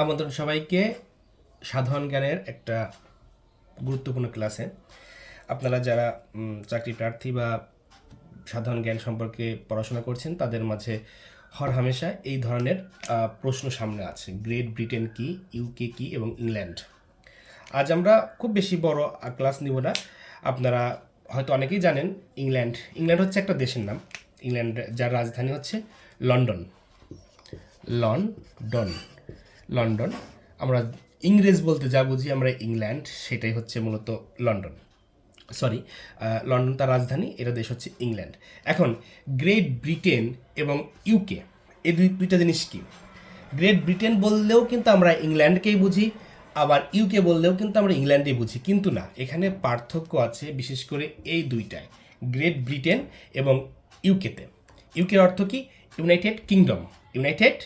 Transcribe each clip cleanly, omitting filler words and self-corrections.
আমন্ত্রণ সবাইকে সাধারণ জ্ঞানের একটা গুরুত্বপূর্ণ ক্লাসে। আপনারা যারা চাকরি প্রার্থী বা সাধারণ জ্ঞান সম্পর্কে পড়াশোনা করছেন তাদের মাঝে হরহামেশা এই ধরনের প্রশ্ন সামনে আছে। গ্রেট ব্রিটেন কি, ইউকে কি এবং ইংল্যান্ড। আজ আমরা খুব বেশি বড় ক্লাস নিব না। আপনারা হয়তো অনেকেই জানেন ইংল্যান্ড হচ্ছে একটা দেশের নাম। ইংল্যান্ড যার রাজধানী হচ্ছে লন্ডন। লন্ডন লন্ডন আমরা ইংরেজ বলতে যা বুঝি আমরা ইংল্যান্ড, সেটাই হচ্ছে মূলত লন্ডন। লন্ডন তার রাজধানী, এটা দেশ হচ্ছে ইংল্যান্ড। এখন গ্রেট ব্রিটেন এবং ইউকে এই দুইটা জিনিস কি? গ্রেট ব্রিটেন বললেও কিন্তু আমরা ইংল্যান্ডকেই বুঝি, আবার ইউকে বললেও কিন্তু আমরা ইংল্যান্ডেই বুঝি, কিন্তু না, এখানে পার্থক্য আছে, বিশেষ করে এই দুইটায়, গ্রেট ব্রিটেন এবং ইউকেতে। ইউকের অর্থ কি? United kingdom. ইউনাইটেড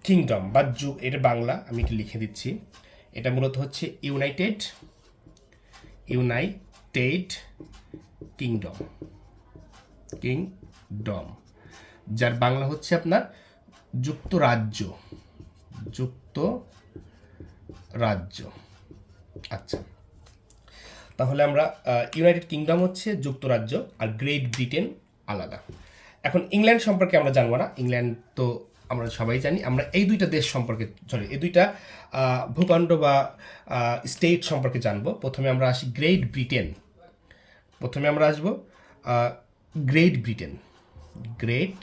কিংডম বা এটা বাংলা, আমি একটু লিখে দিচ্ছি। এটা মূলত হচ্ছে ইউনাইটেড কিংডম, যার বাংলা হচ্ছে আপনার যুক্তরাজ্য। আচ্ছা, তাহলে আমরা ইউনাইটেড কিংডম হচ্ছে যুক্তরাজ্য, আর গ্রেট ব্রিটেন আলাদা। এখন ইংল্যান্ড সম্পর্কে আমরা জানবো না, ইংল্যান্ড তো আমরা সবাই জানি। আমরা এই দুইটা দেশ সম্পর্কে, এই দুইটা ভূখণ্ড বা স্টেট সম্পর্কে জানবো। প্রথমে আমরা আসি গ্রেট ব্রিটেন। প্রথমে আমরা আসবো গ্রেট ব্রিটেন। গ্রেট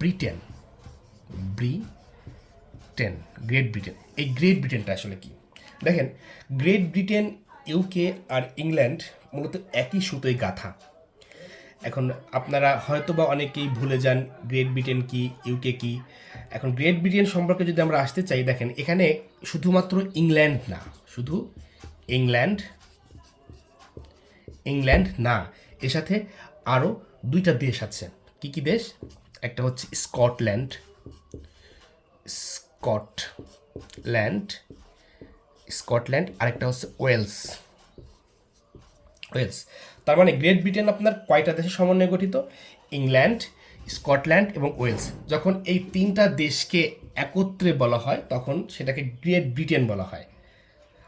ব্রিটেন এই গ্রেট ব্রিটেনটা আসলে কি? দেখেন, গ্রেট ব্রিটেন, ইউকে আর ইংল্যান্ড মূলত একই সুতোয় গাঁথা। এখন আপনারা হয়তো বা অনেকেই ভুলে যান গ্রেট ব্রিটেন কি, ইউকে কি। এখন গ্রেট ব্রিটেন সম্পর্কে যদি আমরা আসতে চাই, দেখেন এখানে শুধুমাত্র ইংল্যান্ড না, শুধু ইংল্যান্ড না, এর সাথে আরও দুইটা দেশ আছে। কি কি দেশ? একটা হচ্ছে স্কটল্যান্ড, আরেকটা হচ্ছে ওয়েলস। তার মানে গ্রেট ব্রিটেন আপনার কয়টা দেশের সমন্বয়ে গঠিত? ইংল্যান্ড, স্কটল্যান্ড এবং ওয়েলস। যখন এই তিনটা দেশকে একত্রে বলা হয় তখন সেটাকে গ্রেট ব্রিটেন বলা হয়।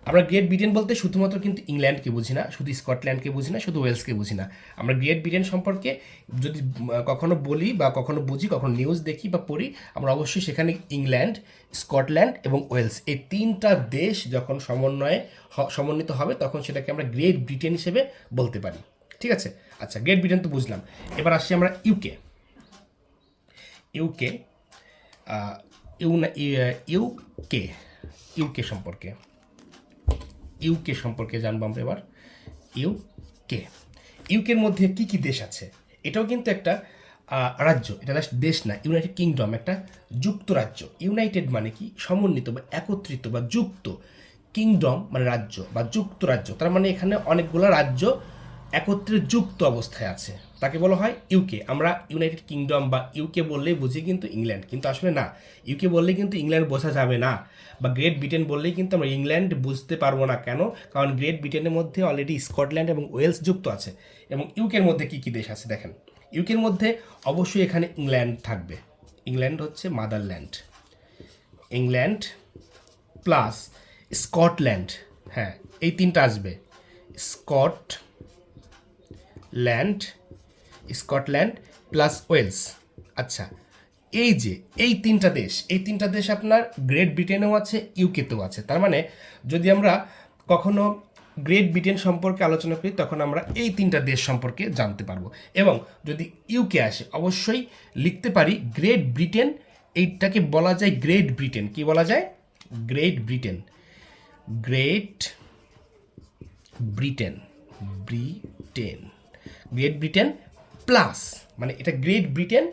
আমরা গ্রেট ব্রিটেন বলতে শুধুমাত্র কিন্তু ইংল্যান্ডকে বুঝি না, শুধু স্কটল্যান্ডকে বুঝি না, শুধু ওয়েলসকে বুঝি না। আমরা গ্রেট ব্রিটেন সম্পর্কে যদি কখনো বলি বা কখনো বুঝি, কখনো নিউজ দেখি বা পড়ি, আমরা অবশ্যই সেখানে ইংল্যান্ড, স্কটল্যান্ড এবং ওয়েলস এই তিনটা দেশ যখন সমন্বিত হবে তখন সেটাকে আমরা গ্রেট ব্রিটেন হিসেবে বলতে পারি। ঠিক আছে? আচ্ছা, গ্রেট ব্রিটেন তো বুঝলাম। এবার আসছি আমরা ইউকে সম্পর্কে জানবো আমরা এবার। ইউকের মধ্যে কি কি দেশ আছে? এটাও কিন্তু একটা রাজ্য, এটা দেশ না, ইউনাইটেড কিংডম একটা যুক্তরাজ্য। ইউনাইটেড মানে কি? সমন্বিত বা একত্রিত বা যুক্ত। কিংডম মানে রাজ্য বা যুক্তরাজ্য, তার মানে এখানে অনেকগুলো রাজ্য একত্রে যুক্ত অবস্থায় আছে, তাকে বলা হয় ইউকে। আমরা ইউনাইটেড কিংডম বা ইউকে বললেই বুঝি কিন্তু ইংল্যান্ড, কিন্তু আসলে না। ইউকে বললেই কিন্তু ইংল্যান্ড বোঝা যাবে না, বা গ্রেট ব্রিটেন বললেই কিন্তু আমরা ইংল্যান্ড বুঝতে পারবো না। কেন? কারণ গ্রেট ব্রিটেনের মধ্যে অলরেডি স্কটল্যান্ড এবং ওয়েলস যুক্ত আছে। এবং ইউকের মধ্যে কী কী দেশ আছে দেখেন। ইউকের মধ্যে অবশ্যই এখানে ইংল্যান্ড থাকবে। ইংল্যান্ড হচ্ছে মাদারল্যান্ড। ইংল্যান্ড প্লাস স্কটল্যান্ড, হ্যাঁ, এই তিনটা আসবে। Scotland plus Wales. আচ্ছা, এই তিনটা দেশ আপনার গ্রেট ব্রিটেনেও আছে, ইউকেতেও আছে। তার মানে যদি আমরা কখনো গ্রেট ব্রিটেন সম্পর্কে আলোচনা করি তখন আমরা এই তিনটা দেশ সম্পর্কে জানতে পারবো। এবং যদি ইউকে আসে অবশ্যই লিখতে পারি গ্রেট ব্রিটেন। এইটাকে বলা যায় গ্রেট ব্রিটেন। কি বলা যায়? গ্রেট ব্রিটেন প্লাস, মানে এটা গ্রেট ব্রিটেন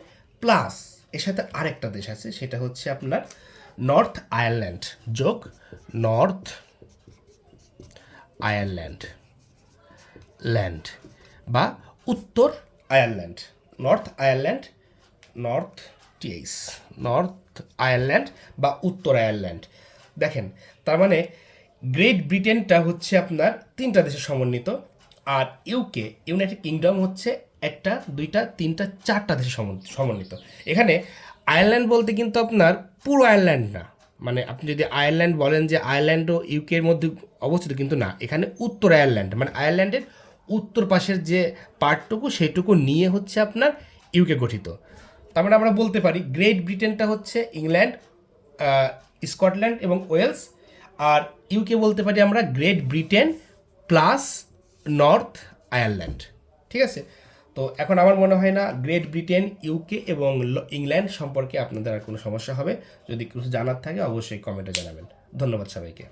প্লাস এর সাথে আরেকটা দেশ আছে, সেটা হচ্ছে আপনার নর্থ আয়ারল্যান্ড যোগ নর্থ আয়ারল্যান্ড বা উত্তর আয়ারল্যান্ড। নর্থ আয়ারল্যান্ড বা উত্তর আয়ারল্যান্ড। দেখেন, তার মানে গ্রেট ব্রিটেনটা হচ্ছে আপনার তিনটা দেশে সমন্বিত, আর ইউনাইটেড কিংডম হচ্ছে একটা, দুইটা, তিনটা, চারটা দেশে সমন্বিত। এখানে আয়ারল্যান্ড বলতে কিন্তু আপনার পুরো আয়ারল্যান্ড না, মানে আপনি যদি আয়ারল্যান্ড বলেন যে আয়ারল্যান্ডও ইউকের মধ্যে অবস্থিত, কিন্তু না, এখানে উত্তর আয়ারল্যান্ড মানে আয়ারল্যান্ডের উত্তর পাশের যে পার্টটুকু সেটুকু নিয়ে হচ্ছে আপনার ইউকে গঠিত। তার মানে আমরা বলতে পারি গ্রেট ব্রিটেনটা হচ্ছে ইংল্যান্ড, স্কটল্যান্ড এবং ওয়েলস, আর ইউকে বলতে পারি আমরা great Britain plus north Ireland. ঠিক আছে, তো এখন আমার মনে হয় না গ্রেট ব্রিটেন, ইউকে এবং ইংল্যান্ড সম্পর্কে আপনাদের আর কোনো সমস্যা হবে। যদি কিছু জানার থাকে অবশ্যই কমেন্টে জানাবেন। ধন্যবাদ সবাইকে।